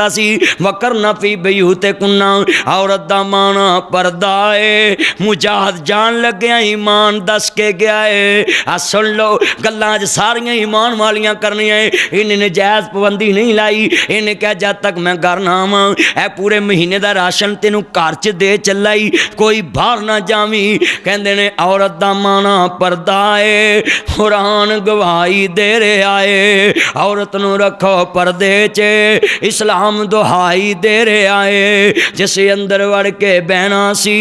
सी वकरना फी बयूते कुन्ना औरत दा माना पर्दा है। मुजाहिद जान लग्या ईमान दस के गया है। आ सुन लो गल्लां च सारियां ईमान वालियां करनियां है। इन्हें नजायज़ पाबंदी नहीं लाई। इन्हें कहा जद तक मैं घर ना आवां ए पूरे महीने दा राशन तेनू घर च दे चला ही, कोई बाहर ना जावी। कहंदे ने औरत दा माना पर्दा है। कुरान गवाही दे रहा है औरत नू रखो पर्दे च। इस्लाम दुहाई दे रहा है जिसे अंदर वड़ के बहना सी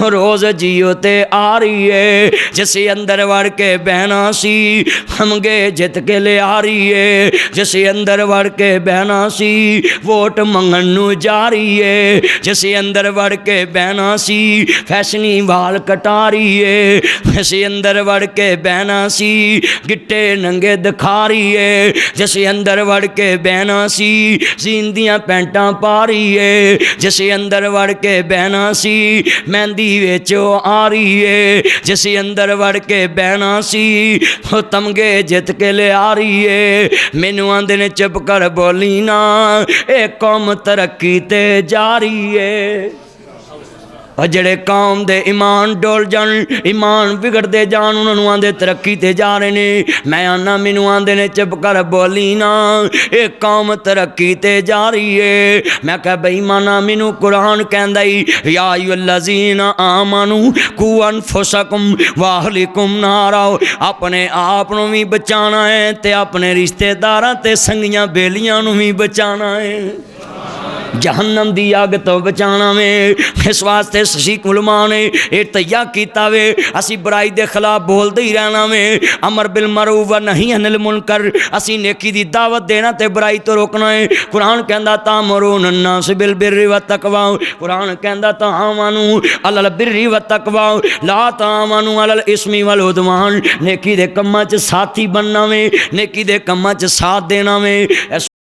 रोज जियो ते आ रही है। जिसे अंदर वड़ के बहना सी हमगे जित के ले आ रही है। जिसे अंदर वड़ के बहना सी वोट मंगन नू जा रही है। जिसे अंदर वड़ के बहना सी फैशनी वाल कटा रही है। जिसे अंदर वड़ के बहना सी गिट्टे नंगे दिखा रही है। जिसे अंदर वड़ के बहना सी दियां पैंटा पा रही है। जिसे अंदर वड़ के बहना सी मेहंदी वेचो आ रही है। जिसे अंदर वड़ के बहना सी तमगे जित के ले आ रही है। मैनू आंदे ने चुप कर बोली ना ए कौम तरक्की ते जा रही है। और जड़े कौम दे ईमान डोल जान ईमान बिगड़ते जान उन्होंने आंदे तरक्की ते जा रहे ने। मैं आना मैनू आंदे ने चुप कर बोली ना ये कौम तरक्की ते जा रही है। मैं कह बई माना मैनू कुरान कहंदा ही या अय्युहल्लज़ीना आमनू कू अनफुसकुम वाहलिकुम नारा। अपने आप नू भी बचाना है ते अपने रिश्तेदारां ते संगियां बेलियां नू भी बचाना है। जहन्नम दी अग तो बचाना में इस वास्ते शशीक उलमा ने यह तैया किया वे असी बुराई के खिलाफ बोलते ही रहना में। अमर बिल मरूफ व नही अनिल मुनकर असी नेकी दी दावत देना ते बुराई तो रोकना है। कुरान कहंदा तामुरून अन्नास बिल बिर्रि व तकवा। कुरान कहंदा तामानू अलल बिर्रि व तकवा ला तामानू अलल इस्मी वल उदवान। नेकी दे कम्मां च साथी बनना में नेकी दे कम्मां च साथ देना में।